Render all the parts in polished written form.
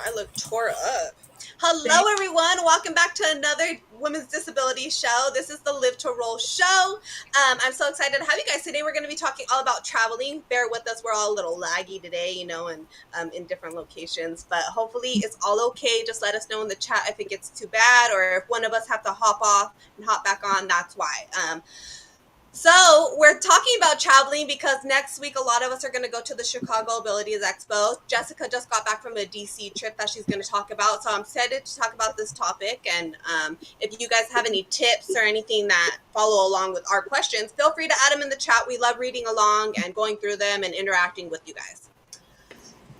I look tore up. Hello, everyone. Welcome back to another Women's Disability Show. This is the Live to Roll show. I'm so excited to have you guys today. We're going to be talking all about traveling. Bear with us. We're all a little laggy today, and in different locations. But hopefully it's all okay. Just let us know in the chat if it gets too bad or if one of us have to hop off and hop back on. That's why. So we're talking about traveling because next week a lot of us are going to go to the Chicago Abilities Expo. Jessica just got back from a DC trip that she's going to talk about. So I'm excited to talk about this topic. And if you guys have any tips or anything that follow along with our questions, feel free to add them in the chat. We love reading along and going through them and interacting with you guys.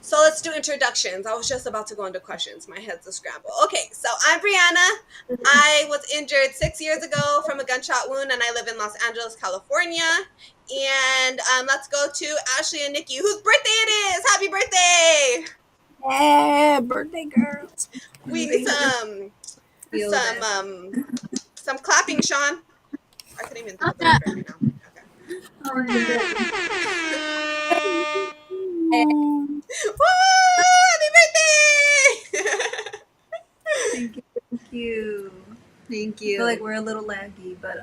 So let's do introductions. I was just about to go into questions. My head's a scramble. Okay, so I'm Brianna. I was injured 6 years ago from a gunshot wound, and I live in Los Angeles, California. And let's go to Ashley and Nikki, whose birthday it is. Happy birthday! Yeah, birthday girls. We need some clapping, Sean. I couldn't even think of the word right now. Okay. Woo! Happy birthday! Thank you. I feel like we're a little laggy, but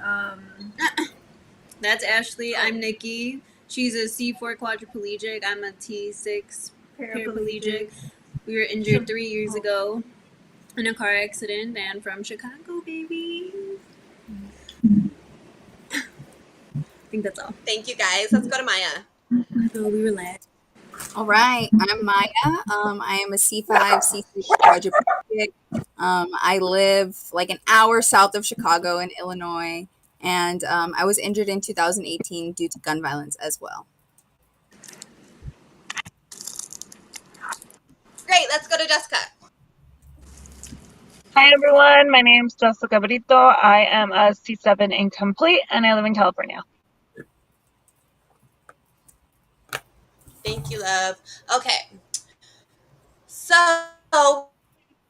That's Ashley. I'm Nikki. She's a C4 quadriplegic. I'm a T6 paraplegic. We were injured 3 years ago in a car accident, and from Chicago, baby. I think that's all. Thank you, guys. Let's go to Maya. So we were last. all right. I'm Maya. I am a C5, C6 quadriplegic. I live like an hour south of Chicago in Illinois, and I was injured in 2018 due to gun violence as well. Great. Let's go to Jessica. Hi everyone, my name's Jessica Brito. I am a C7 incomplete and I live in California. Thank you, love. Okay. So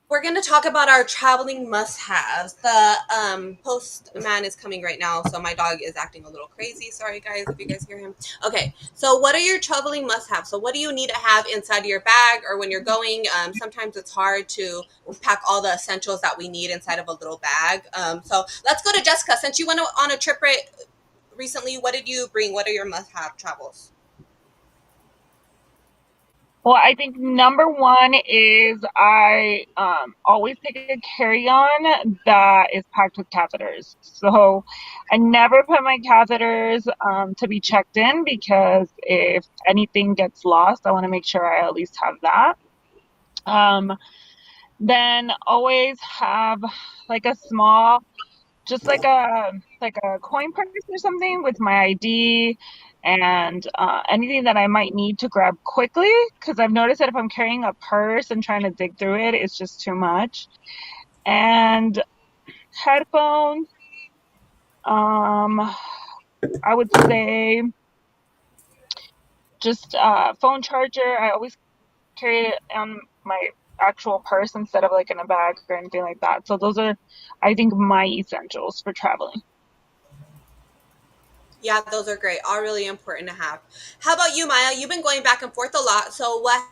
we're going to talk about our traveling must-haves. The postman is coming right now, so my dog is acting a little crazy. Sorry, guys, if you guys hear him. Okay, so what are your traveling must-haves? So what do you need to have inside of your bag or when you're going? Sometimes it's hard to pack all the essentials that we need inside of a little bag. So let's go to Jessica. Since you went on a trip recently, what did you bring? What are your must-have travels? Well, I think number one is I always take a carry-on that is packed with catheters. So I never put my catheters to be checked in because if anything gets lost, I want to make sure I at least have that. Then always have like a small, just like a coin purse or something with my ID and anything that I might need to grab quickly, because I've noticed that if I'm carrying a purse and trying to dig through it, it's just too much. And headphones, I would say just phone charger. I always carry it on my actual purse instead of like in a bag or anything like that. So those are, I think, my essentials for traveling. Yeah, those are great. All really important to have. How about you, Maya? You've been going back and forth a lot. So what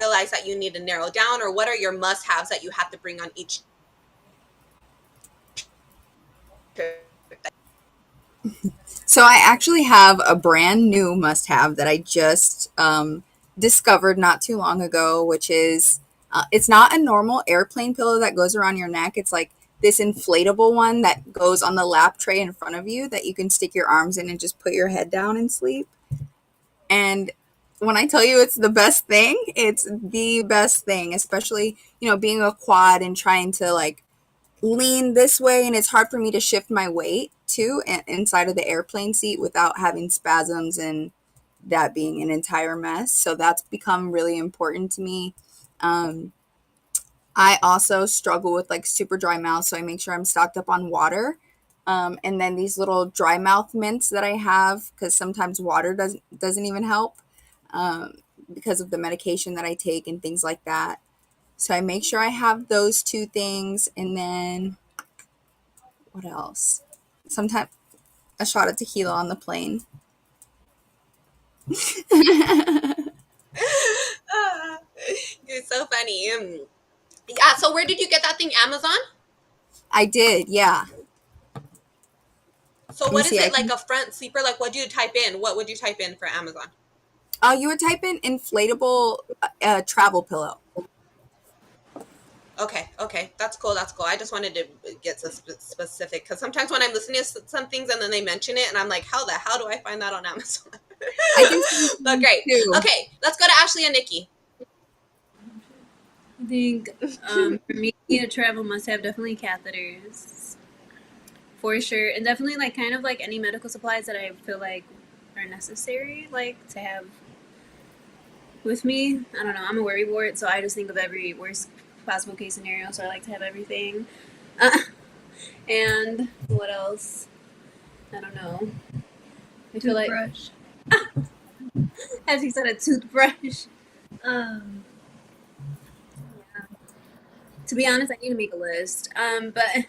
realize that you need to narrow down, or what are your must-haves that you have to bring on each trip? So I actually have a brand new must-have that I just discovered not too long ago, which is it's not a normal airplane pillow that goes around your neck. It's like this inflatable one that goes on the lap tray in front of you that you can stick your arms in and just put your head down and sleep. And when I tell you it's the best thing, it's the best thing, especially, being a quad and trying to like lean this way, and it's hard for me to shift my weight too inside of the airplane seat without having spasms and that being an entire mess. So that's become really important to me. I also struggle with like super dry mouth, so I make sure I'm stocked up on water. And then these little dry mouth mints that I have, because sometimes water doesn't even help because of the medication that I take and things like that. So I make sure I have those two things. And then what else? Sometimes a shot of tequila on the plane. You're so funny. Yeah. So where did you get that thing? Amazon. I did, yeah. So Let me what is see. I it like can. a front sleeper? Like what do you type in? What would you type in for Amazon? You would type in inflatable travel pillow. Okay, okay, that's cool. That's cool. I just wanted to get so specific because sometimes when I'm listening to some things and then they mention it, and I'm like, how do I find that on Amazon? I can send it to But you great. too. Okay, let's go to Ashley and Nikki. I think for me, a travel must have definitely catheters, for sure, and definitely like kind of like any medical supplies that I feel like are necessary, like to have with me. I don't know. I'm a worrywart, so I just think of every worst possible case scenario. So I like to have everything. And what else? I don't know. I feel like, Toothbrush. as he said, a toothbrush. To be honest, I need to make a list. But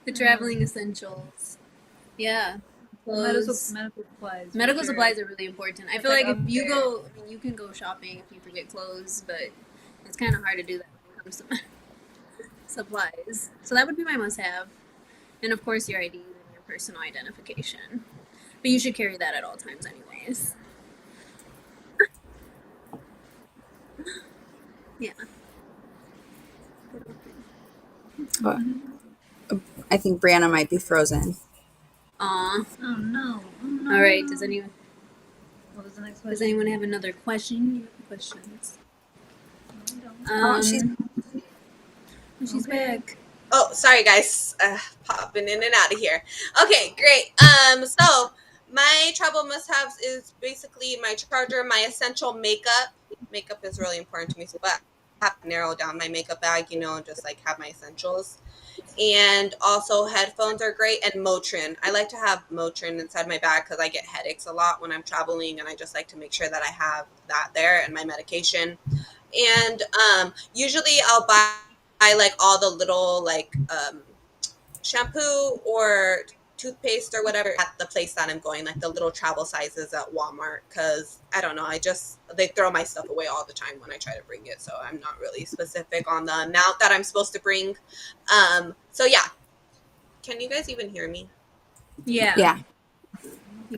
the traveling essentials. Yeah. Medical Clothes. supplies. for Medical sure. supplies are really important. I feel Like like if up you there. go, I mean, you can go shopping if you forget clothes, but it's kind of hard to do that when it comes to supplies. So that would be my must-have, and of course your ID and your personal identification. But you should carry that at all times, anyways. Yeah. But I think Brianna might be frozen. Aw. Oh no. Oh, no. All right. Does anyone? What was the next Does question? anyone have another question? You have questions? No, I don't. She's She's Okay. back. Oh, sorry guys, popping in and out of here. Okay, great. So my travel must-haves is basically my charger, my essential makeup. Makeup is really important to me, so but I have to narrow down my makeup bag. Just like have my essentials, and also headphones are great, and Motrin. I like to have Motrin inside my bag because I get headaches a lot when I'm traveling, and I just like to make sure that I have that there and my medication. And usually I'll buy like all the little like shampoo or toothpaste or whatever at the place that I'm going, like the little travel sizes at Walmart. Cause I don't know, they throw my stuff away all the time when I try to bring it. So I'm not really specific on the amount that I'm supposed to bring. So yeah. Can you guys even hear me? Yeah. yeah.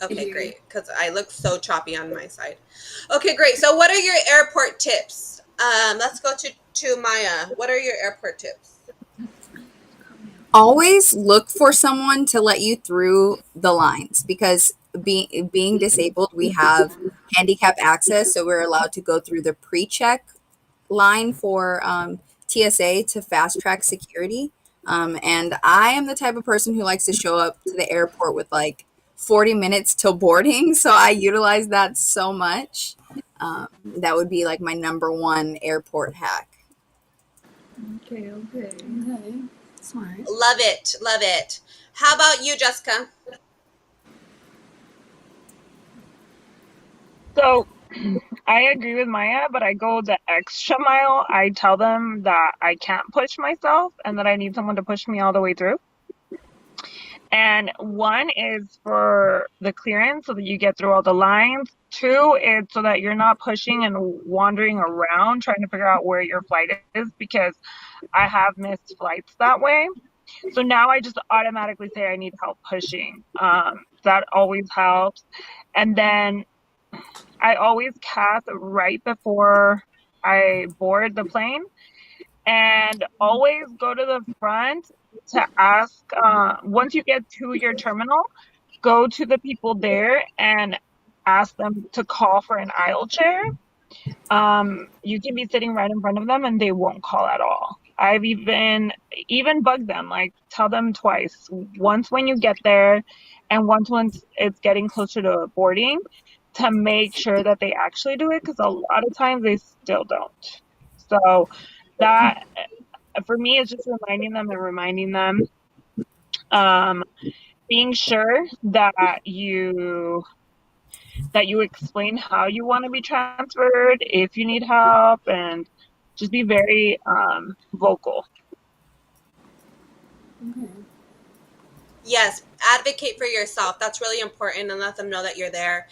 Okay, great. Because I look so choppy on my side. Okay, great. So what are your airport tips? Let's go to Maya. What are your airport tips? Always look for someone to let you through the lines because being disabled, we have handicap access, so we're allowed to go through the pre-check line for TSA to fast track security. And I am the type of person who likes to show up to the airport with like 40 minutes till boarding. So I utilize that so much. That would be like my number one airport hack. Okay. Okay. Smart. Love it. Love it. How about you, Jessica? So I agree with Maya, but I go the extra mile. I tell them that I can't push myself and that I need someone to push me all the way through. And one is for the clearance so that you get through all the lines. Two is so that you're not pushing and wandering around trying to figure out where your flight is, because I have missed flights that way. So now I just automatically say I need help pushing. That always helps. And then I always cath right before I board the plane, and always go to the front to ask. Once you get to your terminal, go to the people there and ask them to call for an aisle chair. You can be sitting right in front of them and they won't call at all. I've even bugged them, like tell them twice. Once when you get there, and once it's getting closer to boarding, to make sure that they actually do it, because a lot of times they still don't. So that for me is just reminding them, being sure that you explain how you want to be transferred, if you need help, and just be very vocal. Okay. Yes, advocate for yourself. That's really important, and let them know that you're there.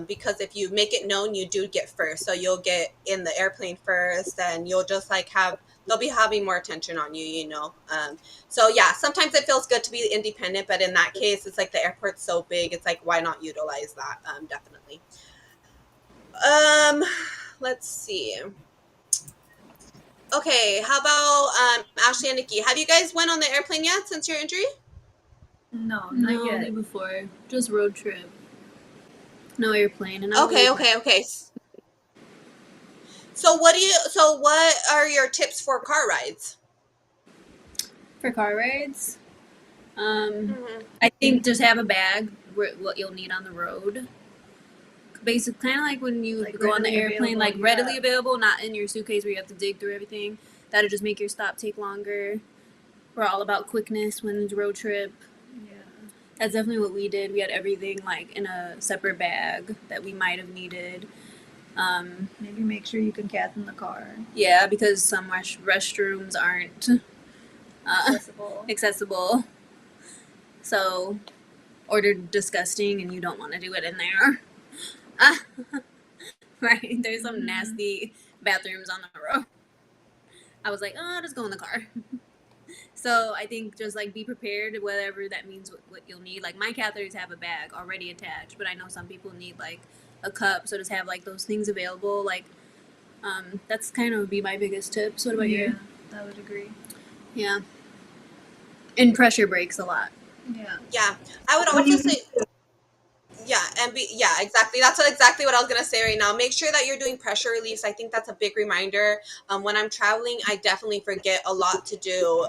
Because if you make it known, you do get first. So you'll get in the airplane first, and you'll just like have they'll be having more attention on you. So yeah, sometimes it feels good to be independent, but in that case, it's like the airport's so big. It's like why not utilize that? Definitely. Um, let's see. Okay, how about Ashley and Nikki? Have you guys went on the airplane yet since your injury? No, not No, yet. only before. Just road trip. No airplane. And Okay. So what are your tips for car rides? For car rides, Mm-hmm. I think just have a bag, what you'll need on the road. Basically, kind of like when you Like go on the readily airplane, available, like readily yeah. available, not in your suitcase where you have to dig through everything. That'll just make your stop take longer. We're all about quickness when it's road trip. Yeah. That's definitely what we did. We had everything like in a separate bag that we might have needed. Maybe make sure you can cath in the car. Yeah, because some restrooms aren't Accessible. accessible. So, or they're disgusting and you don't want to do it in there. Right? There's some nasty bathrooms on the road. I was like, oh, just go in the car. So I think just like be prepared, whatever that means, what you'll need. Like my catheters have a bag already attached, but I know some people need like a cup. So just have like those things available. Like, that's kind of would be my biggest tips. What about you? I would agree. Yeah. And pressure breaks a lot. Yeah, I would also say exactly. That's exactly what I was gonna say right now. Make sure that you're doing pressure reliefs. I think that's a big reminder. When I'm traveling, I definitely forget a lot to do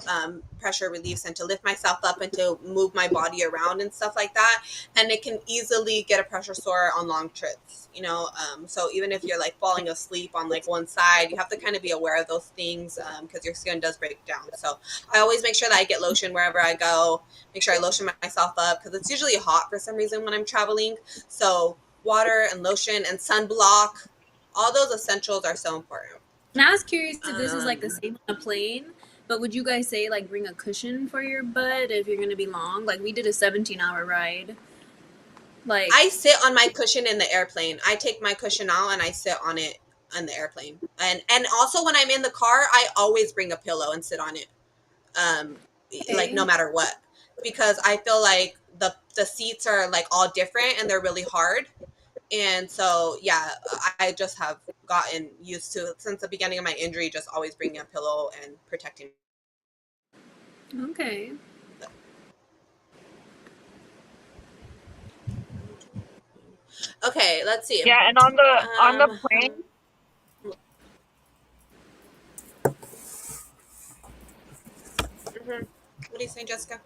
pressure reliefs and to lift myself up and to move my body around and stuff like that. And it can easily get a pressure sore on long trips. So even if you're like falling asleep on like one side, you have to kind of be aware of those things because your skin does break down. So I always make sure that I get lotion wherever I go. Make sure I lotion myself up because it's usually hot for some reason when I'm traveling. So water and lotion and sunblock, all those essentials are so important. And I was curious if this is like the same on a plane, but would you guys say like bring a cushion for your butt if you're gonna be long? Like we did a 17-hour ride. Like I sit on my cushion in the airplane. I take my cushion out and I sit on it on the airplane. And also when I'm in the car, I always bring a pillow and sit on it. Like no matter what. Because I feel like the seats are like all different and they're really hard. And so yeah, I just have gotten used to since the beginning of my injury, just always bringing a pillow and protecting. okay. Okay, let's see. Yeah, and on the Um, plane, what do you say, Jessica?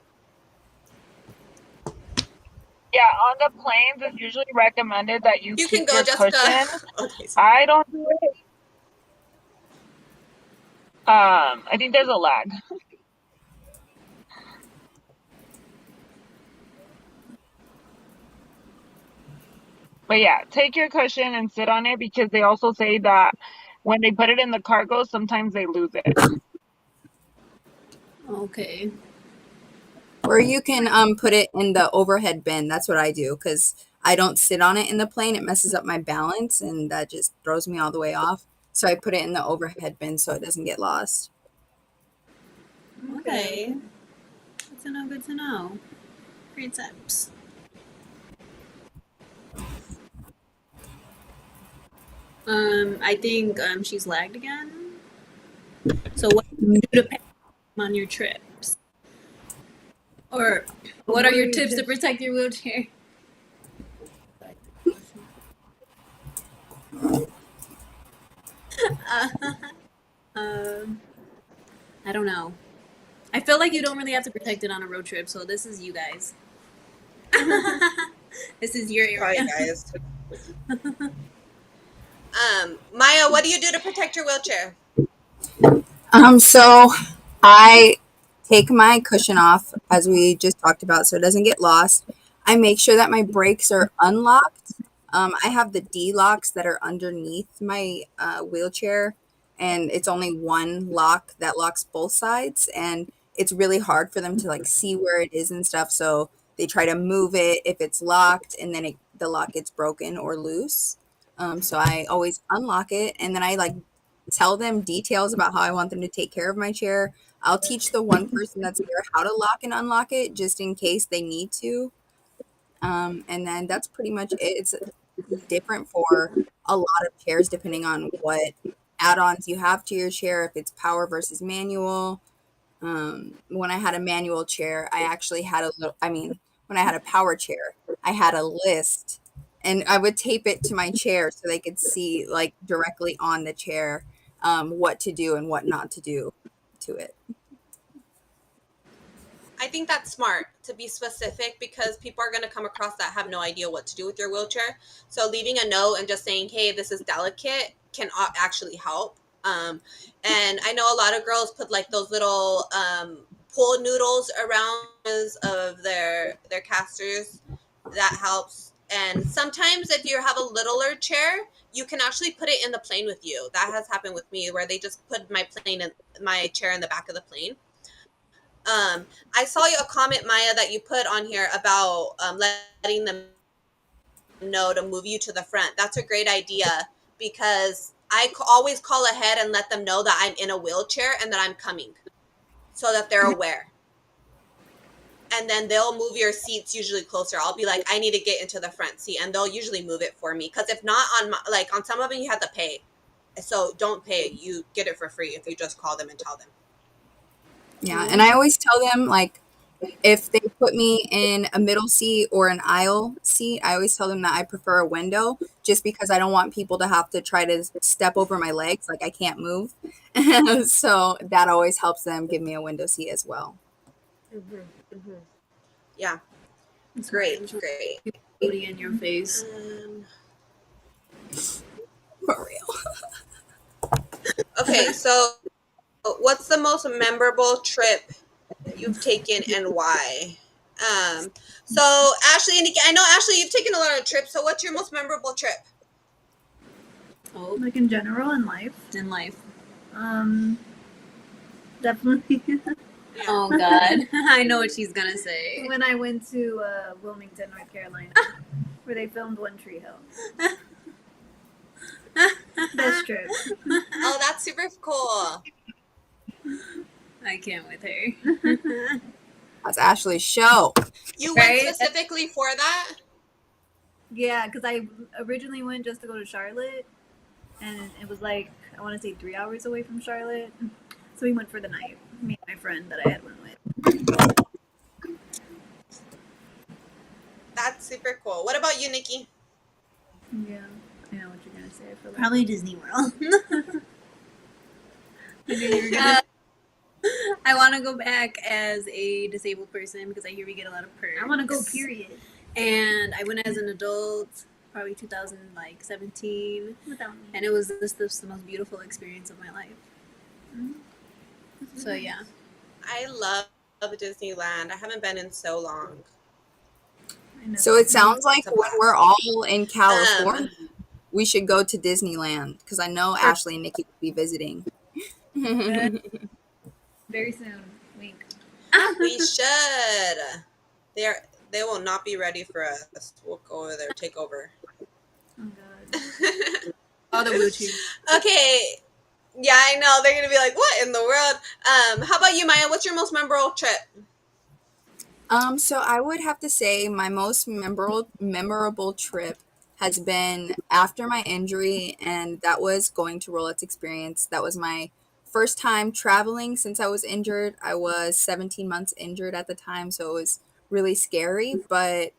yeah, on the planes, it's usually recommended that you You keep can go, your Jessica. cushion. Okay. I don't do it. I think there's a lag. But yeah, take your cushion and sit on it because they also say that when they put it in the cargo, sometimes they lose it. Okay. Or you can put it in the overhead bin. That's what I do because I don't sit on it in the plane. It messes up my balance and that just throws me all the way off. So I put it in the overhead bin so it doesn't get lost. Okay. Good to know. Good to know. Great tips. I think she's lagged again. So what do you do to pack on your trips? Or what are your tips to protect your wheelchair? Um, I don't know. I feel like you don't really have to protect it on a road trip, so this is you guys. This is your Sorry, area. guys. Maya, what do you do to protect your wheelchair? So I take my cushion off as we just talked about so it doesn't get lost. I make sure that my brakes are unlocked. I have the D locks that are underneath my wheelchair, and it's only one lock that locks both sides. And it's really hard for them to like see where it is and stuff. So they try to move it if it's locked, and then the lock gets broken or loose. So I always unlock it, and then I like tell them details about how I want them to take care of my chair. I'll teach the one person that's there how to lock and unlock it just in case they need to. And then that's pretty much it. It's different for a lot of chairs depending on what add-ons you have to your chair, if it's power versus manual. When I had a manual chair, I actually had a little, I mean, when I had a power chair, I had a list and I would tape it to my chair so they could see like directly on the chair what to do and what not to do to it. I think that's smart to be specific because people are going to come across that have no idea what to do with your wheelchair. So leaving a note and just saying, hey, this is delicate can actually help. And I know a lot of girls put like those little pool noodles around of their casters. That helps. And sometimes if you have a littler chair, you can actually put it in the plane with you. That has happened with me where they just put my chair in the back of the plane. I saw a comment, Maya, that you put on here about letting them know to move you to the front. That's a great idea because I always call ahead and let them know that I'm in a wheelchair and that I'm coming so that they're aware. And then they'll move your seats usually closer. I'll be like, I need to get into the front seat, and they'll usually move it for me. Because if not, on some of them, you have to pay. So don't pay. You get it for free if you just call them and tell them. Yeah, and I always tell them like if they put me in a middle seat or an aisle seat, I always tell them that I prefer a window just because I don't want people to have to try to step over my legs. Like I can't move. So that always helps them give me a window seat as well. Yeah. Great. Booty in your face. For real. Okay, so what's the most memorable trip you've taken and why? So Ashley and Nikki, I know Ashley, you've taken a lot of trips. So what's your most memorable trip? Oh, Like in general in life. in life. Definitely Oh God, I know what she's gonna say. when I went to Wilmington, North Carolina, where they filmed One Tree Hill. Best trip. Oh, that's super cool. I can't with her. That's Ashley's show. You Right? went specifically for that? Yeah, because I originally went just to go to Charlotte, and it was like, I want to say 3 hours away from Charlotte. So we went for the night, me and my friend that I had went with. That's super cool. What about you, Nikki? Yeah, I know what you're going to say. I feel like. Probably Disney World. I knew you were gonna- I want to go back as a disabled person because I hear we get a lot of perks. I want to go, period. And I went as an adult, probably 2017, Without me. and it was just the most beautiful experience of my life. So yeah. I love Disneyland. I haven't been in so long. I know. So it sounds like It's a when blast. we're all in California, we should go to Disneyland because I know Ashley and Nikki will be visiting. Very soon. Wink. We should. They will not be ready for us. We'll go over there, take over. Oh, God. All the Wuchi. Okay. Yeah, I know. They're gonna be like, "What in the world?" How about you, Maya? What's your most memorable trip? So I would have to say my most memorable trip has been after my injury, and that was going to Rolex Experience. That was my first time traveling since I was injured. I was 17 months injured at the time, so it was really scary, but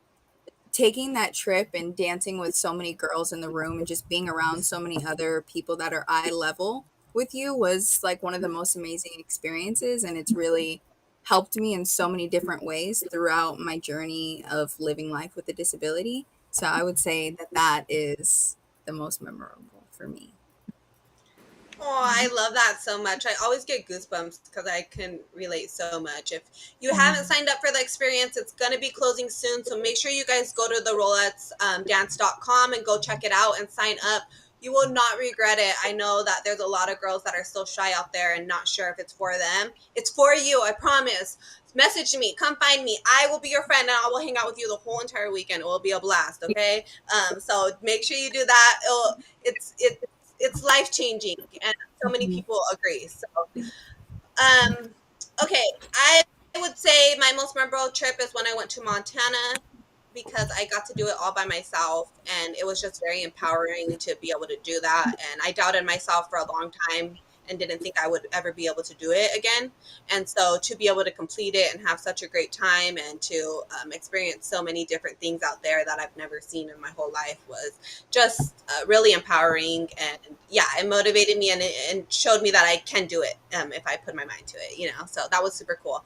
taking that trip and dancing with so many girls in the room and just being around so many other people that are eye level with you was like one of the most amazing experiences, and it's really helped me in so many different ways throughout my journey of living life with a disability. So I would say that that is the most memorable for me. Oh, I love that so much. I always get goosebumps because I can relate so much. If you haven't signed up for the experience, it's going to be closing soon. So make sure you guys go to the Rolex dance.com and go check it out and sign up You will not regret it. I know that there's a lot of girls that are still shy out there and not sure if it's for them. It's for you, I promise. Message me, come find me. I will be your friend and I will hang out with you the whole entire weekend. It will be a blast, okay? So make sure you do that. It's life changing, and so many people agree. So, um, okay, I would say my most memorable trip is when I went to Montana because I got to do it all by myself, and it was just very empowering to be able to do that. And I doubted myself for a long time and didn't think I would ever be able to do it again. And so to be able to complete it and have such a great time and to experience so many different things out there that I've never seen in my whole life was just really empowering. And yeah, it motivated me and showed me that I can do it if I put my mind to it, you know. So that was super cool.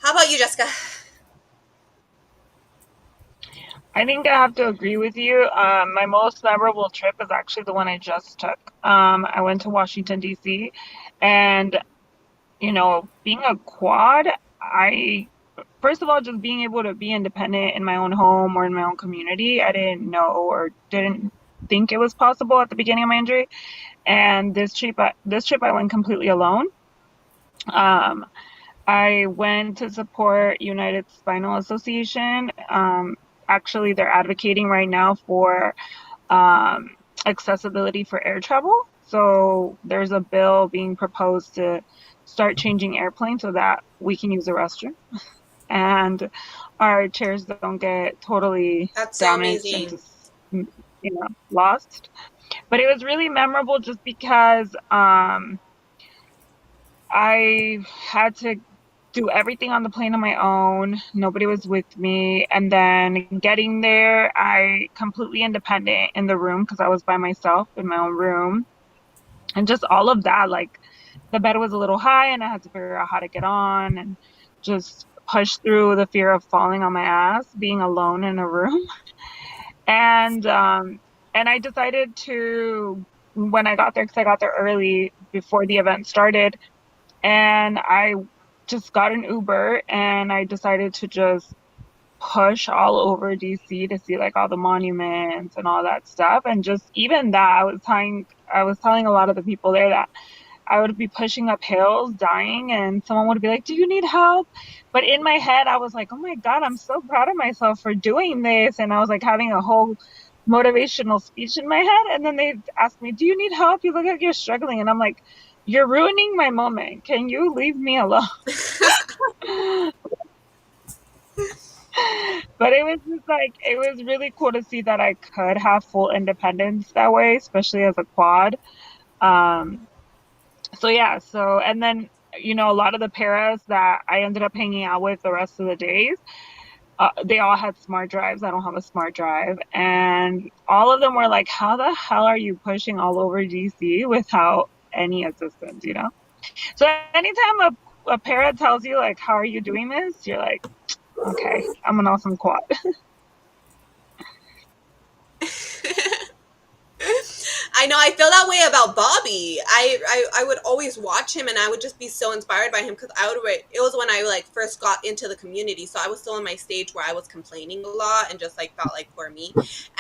How about you, Jessica? I think I have to agree with you. My most memorable trip is actually the one I just took. I went to Washington, D.C., and, being a quad, first of all, just being able to be independent in my own home or in my own community, I didn't know or didn't think it was possible at the beginning of my injury. And this trip I went completely alone. Um, I went to support United Spinal Association. Actually, they're advocating right now for um, accessibility for air travel. So there's a bill being proposed to start changing airplanes so that we can use the restroom and our chairs don't get totally That's so damaged and amazing. just lost. But it was really memorable just because I had to do everything on the plane on my own. Nobody was with me. And then getting there, I completely independent in the room because I was by myself in my own room. And just all of that, like the bed was a little high and I had to figure out how to get on and just push through the fear of falling on my ass, being alone in a room. And I decided to, when I got there, because I got there early before the event started, and I just got an Uber and I decided to just push all over DC to see like all the monuments and all that stuff. And just even that, I was telling a lot of the people there that I would be pushing up hills, dying, and someone would be like, "Do you need help?" But in my head, I was like, "Oh my God, I'm so proud of myself for doing this." And I was like having a whole motivational speech in my head. And then they asked me, "Do you need help? You look like you're struggling." And I'm like, "You're ruining my moment. Can you leave me alone?" But it was just like, it was really cool to see that I could have full independence that way, especially as a quad. Um, so yeah, and then, a lot of the paras that I ended up hanging out with the rest of the days, they all had smart drives. I don't have a smart drive. And all of them were like, "How the hell are you pushing all over DC without any assistance?" So anytime a para tells you like, "How are you doing this?" You're like, "Okay, I'm an awesome quad." I know I feel that way about Bobby. I would always watch him and I would just be so inspired by him because it was when I like first got into the community, so I was still in my stage where I was complaining a lot and just like felt like for me,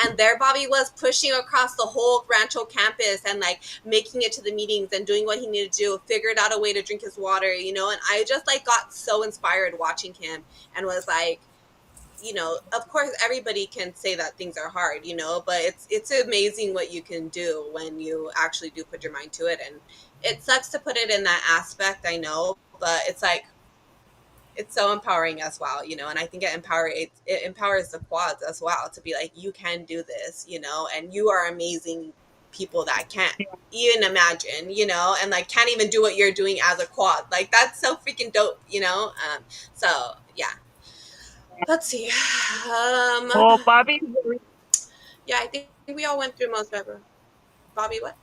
and there Bobby was pushing across the whole Rancho campus and like making it to the meetings and doing what he needed to do, figured out a way to drink his water, and I just like got so inspired watching him and was like, of course everybody can say that things are hard, but it's amazing what you can do when you actually do put your mind to it. And it sucks to put it in that aspect, I know, but it's like it's so empowering as well, and I think it empowers the quads as well to be like, you can do this, and you are amazing people that can't even imagine, and like can't even do what you're doing as a quad. Like that's so freaking dope, so yeah. Let's see. Well, Bobby Yeah, I think we all went through most of it. Bobby, what?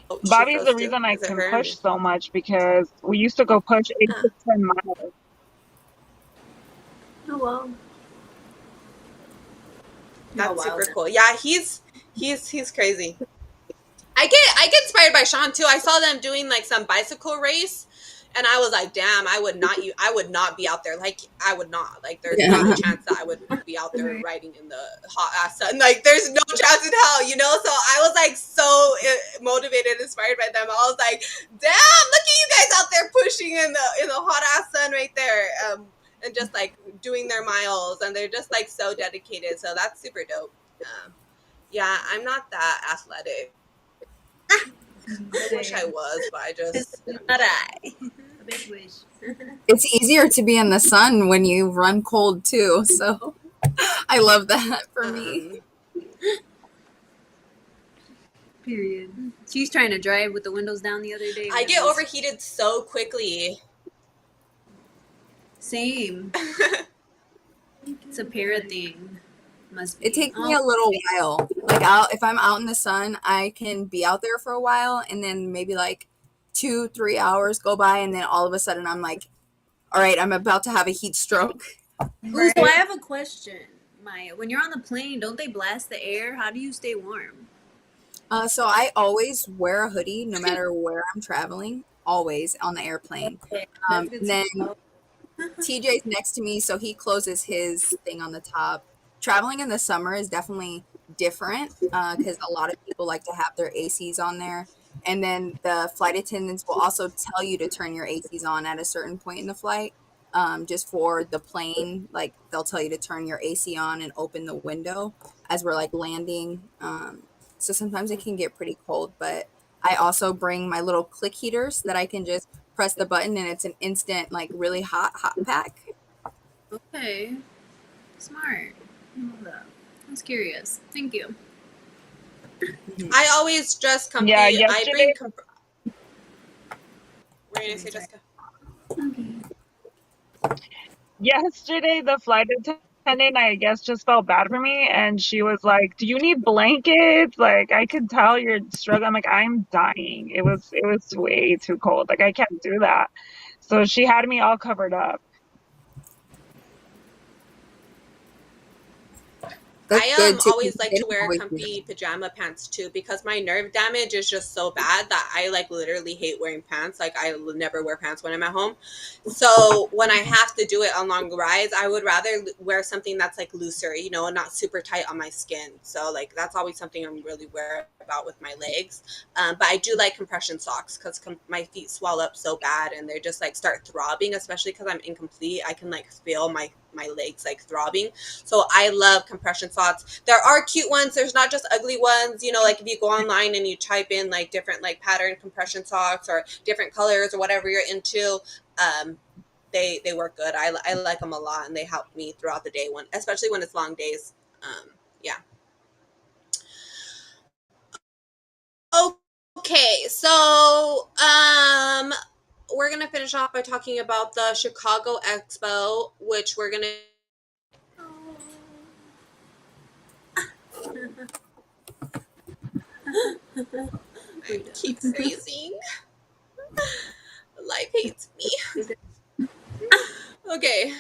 Oh, she Bobby's froze the too. reason I Is it can her or push me? so much because we used to go push 8 Uh, to 10 miles. Oh wow. that's super cool. Yeah, he's crazy. I get inspired by Sean too. I saw them doing like some bicycle race, And I was like, damn, I would not be out there. Like, I would not. Like, there's Yeah. not a chance that I would be out there riding in the hot ass sun. Like, there's no chance in hell, you know? So I was like so motivated, inspired by them. I was like, damn, look at you guys out there pushing in the hot ass sun right there. And just like doing their miles, and they're just like so dedicated. So that's super dope. Yeah, I'm not that athletic. I wish I was, but I just Not I. A big wish. It's easier to be in the sun when you run cold too. So I love that for me. Period. She's trying to drive with the windows down the other day. I get overheated so quickly. Same. It's a para thing. Must be. It takes me a little while. Like if I'm out in the sun, I can be out there for a while, and then maybe like 2-3 hours go by, and then all of a sudden I'm like, all right, I'm about to have a heat stroke. Ooh, so I have a question, Maya. When you're on the plane, don't they blast the air? How do you stay warm? So I always wear a hoodie no matter where I'm traveling, always on the airplane. And then TJ's next to me, so he closes his thing on the top. Traveling in the summer is definitely different because a lot of people like to have their ACs on there. And then the flight attendants will also tell you to turn your ACs on at a certain point in the flight. Just for the plane, like they'll tell you to turn your AC on and open the window as we're like landing. So sometimes it can get pretty cold, but I also bring my little click heaters that I can just press the button and it's an instant, like really hot pack. Okay. Smart. I was curious. Thank you. I always dress comfy. Yeah, I yesterday. bring. Were you gonna say, Jessica? Yesterday, the flight attendant, I guess, just felt bad for me, and she was like, "Do you need blankets? Like, I could tell you're struggling." I'm like, "I'm dying. It was way too cold. Like, I can't do that." So she had me all covered up. I always like to wear comfy pajama pants too, because my nerve damage is just so bad that I like literally hate wearing pants. Like, I never wear pants when I'm at home. So when I have to do it on long rides, I would rather wear something that's like looser, you know, and not super tight on my skin. So like that's always something I'm really worried about with my legs. But I do like compression socks because my feet swell up so bad and they just like start throbbing, especially because I'm incomplete. I can like feel my legs like throbbing. So I love compression socks. There are cute ones. There's not just ugly ones. You know, like if you go online and you type in like different like pattern compression socks or different colors or whatever you're into, they work good. I like them a lot and they help me throughout the day, especially when it's long days. Yeah. Okay, so we're gonna finish off by talking about the Chicago Expo, which we're gonna. I keep freezing. Life hates me. Okay.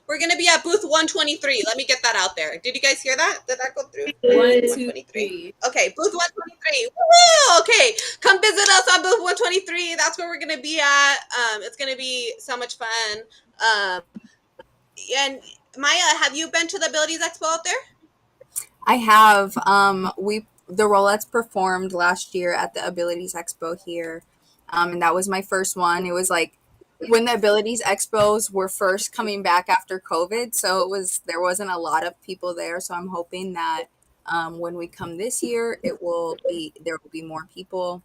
We're gonna be at booth 123. Let me get that out there. Did you guys hear that? Did that go through? 123. Okay, booth 123. Woo! Okay, come visit us on booth 123. That's where we're gonna be at. It's gonna be so much fun. And Maya, have you been to the Abilities Expo out there? I have. The Rolettes performed last year at the Abilities Expo here, and that was my first one. It was like when the Abilities Expos were first coming back after COVID, so there wasn't a lot of people there. So I'm hoping that when we come this year, there will be more people.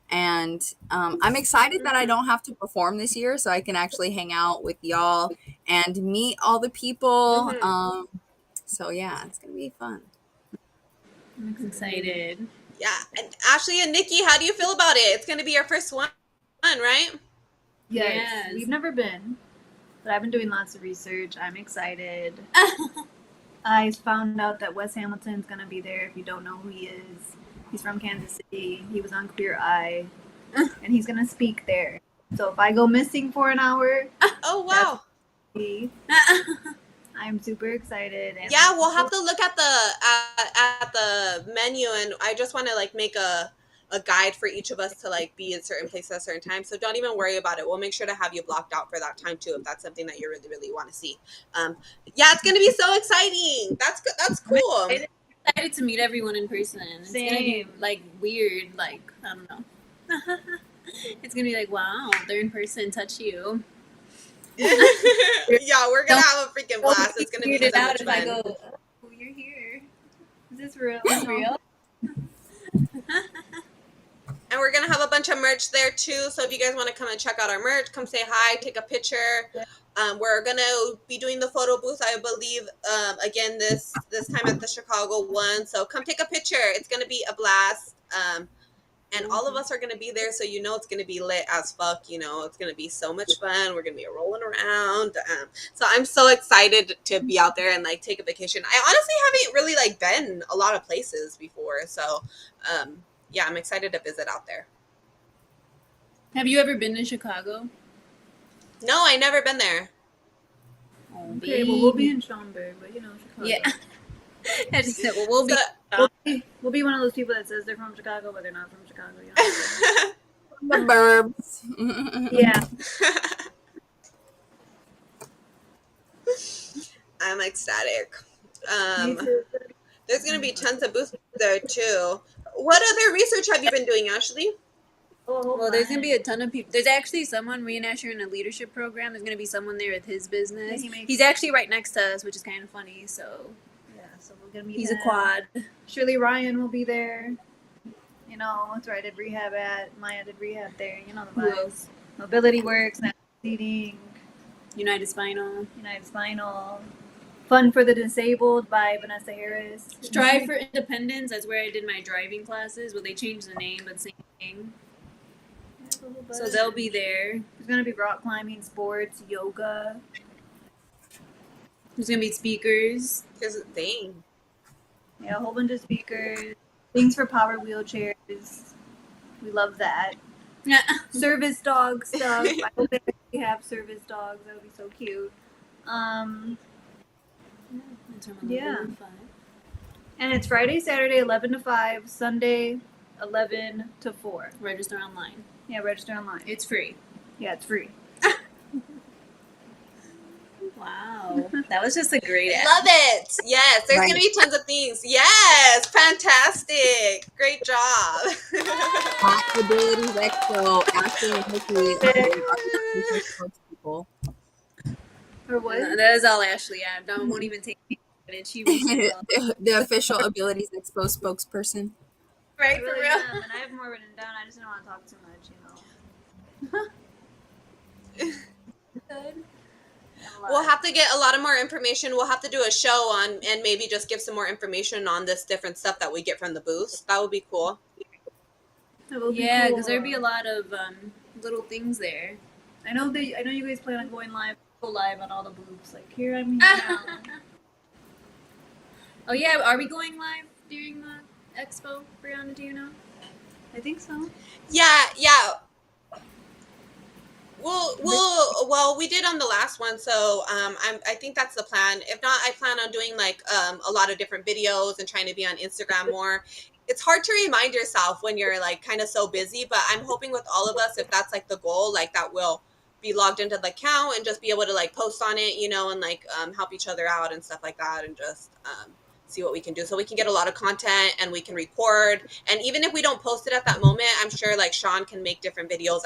And I'm excited that I don't have to perform this year, so I can actually hang out with y'all and meet all the people. So yeah, it's gonna be fun. I'm excited. Yeah, and Ashley and Nikki, how do you feel about it? It's going to be your first one, right? Yes. We've never been, but I've been doing lots of research. I'm excited. I found out that Wes Hamilton's going to be there. If you don't know who he is, he's from Kansas City. He was on Queer Eye, and he's going to speak there. So if I go missing for an hour, oh wow. I'm super excited. And yeah, we'll have to look at the menu, and I just want to like make a a guide for each of us to like be in certain places at certain times. So don't even worry about it. We'll make sure to have you blocked out for that time too, if that's something that you really, really want to see. Yeah, it's gonna be so exciting. That's good. That's cool. I'm excited to meet everyone in person. It's gonna be like weird, like I don't know. It's gonna be like, wow, they're in person, touch you. Yeah, we're gonna have a freaking blast. It's gonna be so much fun. I go, oh, you're here. Is this real? Is this real? And we're gonna have a bunch of merch there too. So if you guys want to come and check out our merch, come say hi, take a picture. We're gonna be doing the photo booth, I believe, again this time at the Chicago one. So come take a picture. It's gonna be a blast. And all of us are gonna be there, so you know it's gonna be lit as fuck. You know it's gonna be so much fun. We're gonna be rolling around. So I'm so excited to be out there and like take a vacation. I honestly haven't really like been a lot of places before, so yeah, I'm excited to visit out there. Have you ever been to Chicago? No, I never been there. Okay, well we'll be in Schaumburg, but you know Chicago. Yeah. I just said, well, we'll be. We'll be one of those people that says they're from Chicago, but they're not from Chicago. You know? The burbs. Yeah. I'm ecstatic. Me too. There's going to be tons of booths there too. What other research have you been doing, Ashley? Well, there's going to be a ton of people. There's actually someone, me and Ash are in a leadership program. There's going to be someone there with his business. He's actually right next to us, which is kind of funny. So, yeah, so we're going to be he's a quad. Shirley Ryan will be there. You know, that's where I did rehab at. Maya did rehab there. You know the vibes. Mobility Works, Natural Seating. United Spinal. Fun for the Disabled by Vanessa Harris. Strive for Independence. That's where I did my driving classes. Well, they changed the name, but same thing. So they'll be there. There's going to be rock climbing, sports, yoga. There's going to be speakers. Here's the thing. Yeah, a whole bunch of speakers. Things for power wheelchairs. We love that. Yeah. Service dog stuff. I hope they actually have service dogs. That would be so cute. Yeah. And it's Friday, Saturday, 11 to 5. Sunday, 11 to 4. Register online. Yeah, register online. It's free. Yeah, it's free. Wow. That was just a great Love it. Yes, there's going to be tons of things. Yes, fantastic. Great job. Abilities Expo. Ashley and Nikki are people. Or what? No, that is all Ashley. I won't even take it. She The official Abilities Expo spokesperson. Right, really for real. And I have more written down. I just don't want to talk too much, you know. Good. We'll have to get a lot of more information. We'll have to do a show on and maybe just give some more information on this different stuff that we get from the booths. That would be cool. Yeah, because there'd be a lot of little things there. I know you guys plan on going live. Go live on all the booths. Like here I'm now. Oh yeah, are we going live during the expo, Brianna? Do you know? I think so. Yeah. Well, we did on the last one, so I think that's the plan. If not, I plan on doing like a lot of different videos and trying to be on Instagram more. It's hard to remind yourself when you're like kind of so busy, but I'm hoping with all of us, if that's like the goal, like that we'll be logged into the account and just be able to like post on it, you know, and like help each other out and stuff like that, and just see what we can do so we can get a lot of content and we can record. And even if we don't post it at that moment, I'm sure like Sean can make different videos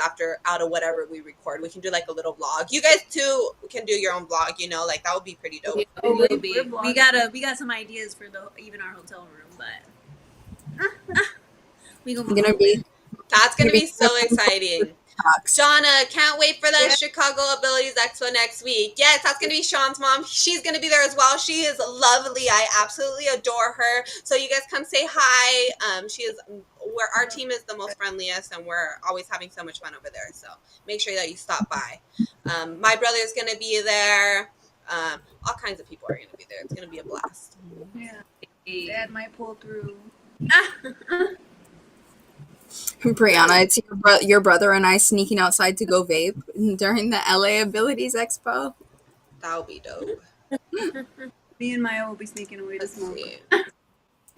out of whatever we record. We can do like a little vlog. You guys too can do your own vlog, you know, like that would be pretty dope. Yeah, it will be. We got some ideas for even our hotel room, but that's gonna be so exciting. Shauna, can't wait for the Chicago Abilities Expo next week. Yes, that's going to be Sean's mom. She's going to be there as well. She is lovely. I absolutely adore her. So you guys come say hi. She is where our team is the most friendliest, and we're always having so much fun over there. So make sure that you stop by. My brother is going to be there. All kinds of people are going to be there. It's going to be a blast. Yeah. Dad might pull through. Brianna, it's your brother and I sneaking outside to go vape during the LA Abilities Expo. That would be dope. Me and Maya will be sneaking away to smoke.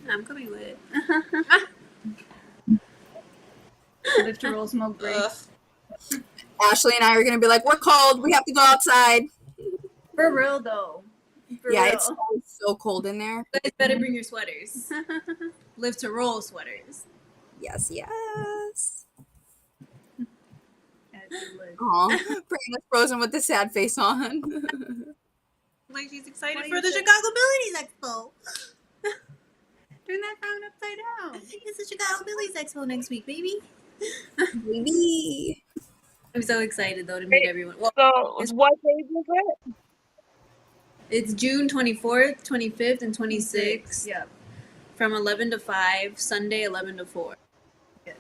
I'm coming with. Live to roll smoke break. Ugh. Ashley and I are gonna be like, we're cold. We have to go outside. For real though. For Yeah, real. it's always so cold in there. You guys better bring your sweaters. Live to roll sweaters. Yes, yes. Yeah, it would. Aw, Brianna's frozen with the sad face on. Like she's excited Why for you the say- Chicago Abilities Expo. Turn that frown upside down. It's the Chicago Abilities Expo next week, baby. Baby. I'm so excited though to meet everyone. Well, So what days is it? it's June 24th, 25th, and 26th Yeah. from 11 to 5, Sunday 11 to 4. Yes.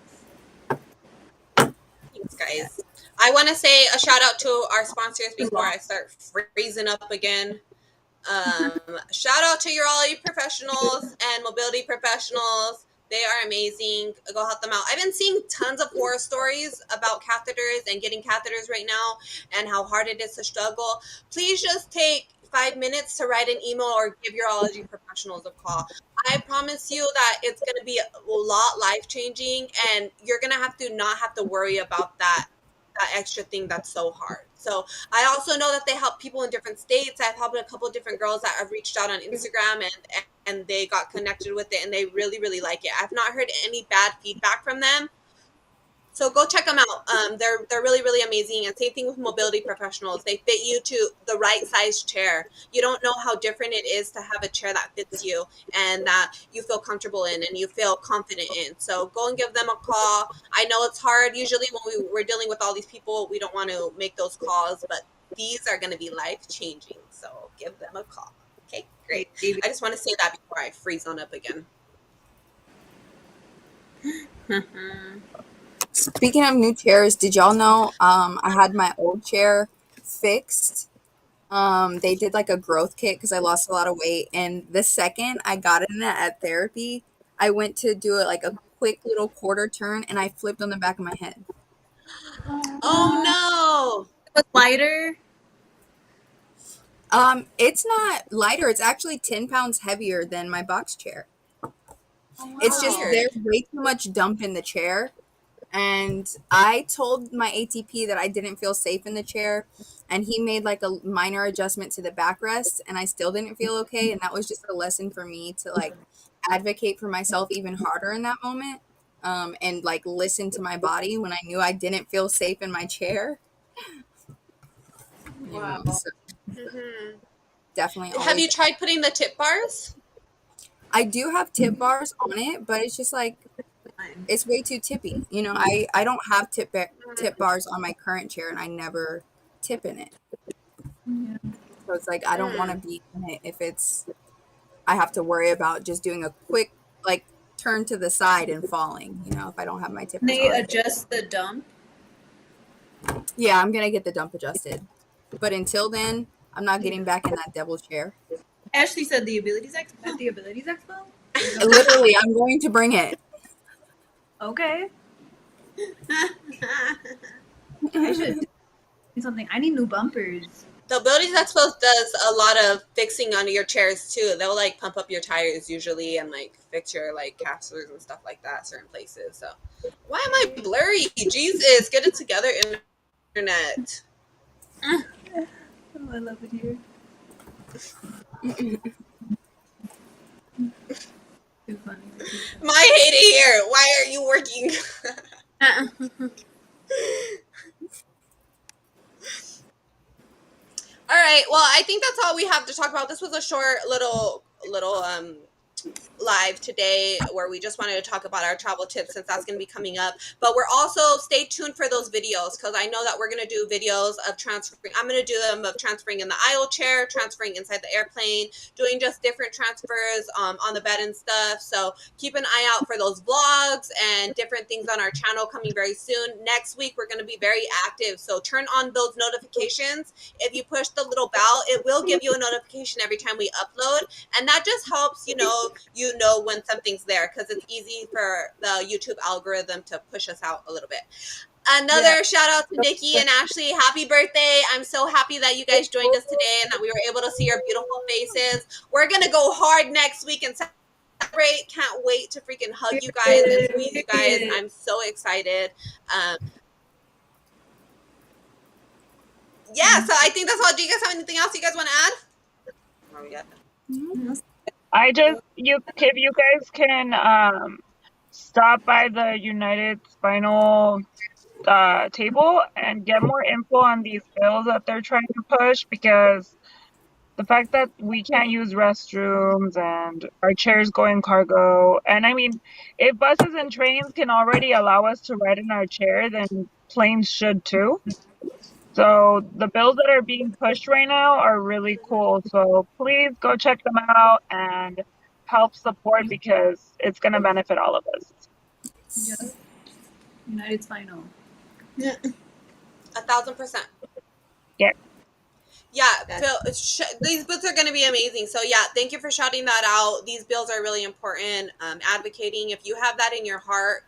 Thanks, guys. I want to say a shout out to our sponsors before I start freezing up again. Shout out to urology professionals and mobility professionals. They are amazing. Go help them out. I've been seeing tons of horror stories about catheters and getting catheters right now and how hard it is to struggle. Please just take 5 minutes to write an email or give urology professionals a call. I promise you that it's going to be a lot life-changing, and you're going to not have to worry about that extra thing that's so hard. So I also know that they help people in different states. I've helped a couple of different girls that have reached out on Instagram and they got connected with it and they really, really like it. I've not heard any bad feedback from them. So go check them out. They're really, really amazing. And same thing with mobility professionals. They fit you to the right size chair. You don't know how different it is to have a chair that fits you and that you feel comfortable in and you feel confident in. So go and give them a call. I know it's hard. Usually when we're dealing with all these people, we don't want to make those calls, but these are going to be life changing. So give them a call. Okay, great. I just want to say that before I freeze on up again. Speaking of new chairs, did y'all know I had my old chair fixed? They did like a growth kit because I lost a lot of weight. And the second I got in that at therapy, I went to do it like a quick little quarter turn and I flipped on the back of my head. Oh It was lighter. It's not lighter. It's actually 10 pounds heavier than my box chair. It's just Weird. there's way too much dump in the chair. And I told my ATP that I didn't feel safe in the chair, and he made like a minor adjustment to the backrest, and I still didn't feel okay. And that was just a lesson for me to like advocate for myself even harder in that moment, and like listen to my body when I knew I didn't feel safe in my chair. You know, so no. definitely. Have always- you tried putting the tip bars? I do have tip bars on it, but it's just like it's way too tippy. You know, I don't have tip bars on my current chair, and I never tip in it. Yeah. So it's like I don't want to be in it if I have to worry about just doing a quick like turn to the side and falling. You know, if I don't have my tip. They adjust the dump. Yeah, I'm gonna get the dump adjusted, but until then, I'm not getting back in that devil chair. Ashley said the Abilities Expo. At the Abilities Expo? Literally, I'm going to bring it. Okay. I should do something. I need new bumpers. The Abilities Expo does a lot of fixing on your chairs too. They'll like pump up your tires usually and like fix your like casters and stuff like that certain places. So why am I blurry? Jesus, get it together, internet. Oh, I love it here. Too funny. My hate it here. Why are you working? All right. Well, I think that's all we have to talk about. This was a short little live today where we just wanted to talk about our travel tips since that's going to be coming up. But we're also stay tuned for those videos because I know that we're going to do videos of transferring. I'm going to do them of transferring in the aisle chair, transferring inside the airplane, doing just different transfers on the bed and stuff. So keep an eye out for those vlogs and different things on our channel coming very soon. Next week, we're going to be very active. So turn on those notifications. If you push the little bell, it will give you a notification every time we upload. And that just helps, you know when something's there because it's easy for the YouTube algorithm to push us out a little bit. Another shout out to Nikki and Ashley. Happy birthday. I'm so happy that you guys joined us today and that we were able to see your beautiful faces. We're going to go hard next week and celebrate. Can't wait to freaking hug you guys and squeeze you guys. I'm so excited. Yeah, so I think that's all. Do you guys have anything else you guys want to add? Where we at? If you guys can stop by the United Spinal table and get more info on these bills that they're trying to push, because the fact that we can't use restrooms and our chairs go in cargo, and I mean, if buses and trains can already allow us to ride in our chair, then planes should too. So the bills that are being pushed right now are really cool. So please go check them out and help support, because it's going to benefit all of us. Yep. United Spinal. Yeah. 1,000%. Yeah. Yeah, Phil, these boots are going to be amazing. So yeah, thank you for shouting that out. These bills are really important. Advocating, if you have that in your heart,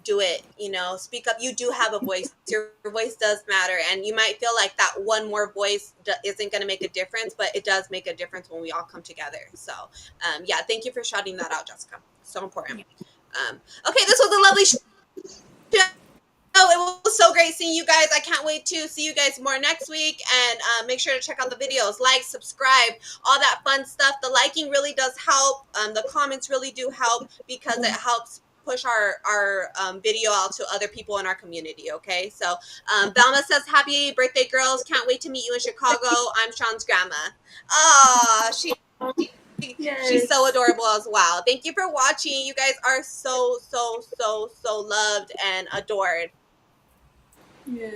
do it. You know, speak up. You do have a voice. Your voice does matter, and you might feel like that one more voice isn't going to make a difference, but it does make a difference when we all come together. So yeah, thank you for shouting that out, Jessica. So important. Okay, this was a lovely show. It was so great seeing you guys. I can't wait to see you guys more next week. And make sure to check out the videos, like, subscribe, all that fun stuff. The liking really does help. The comments really do help, because it helps push our video out to other people in our community. Okay, so Velma says, happy birthday, girls. Can't wait to meet you in Chicago. I'm Sean's grandma. She's so adorable as well. Thank you for watching. You guys are so loved and adored. Yeah.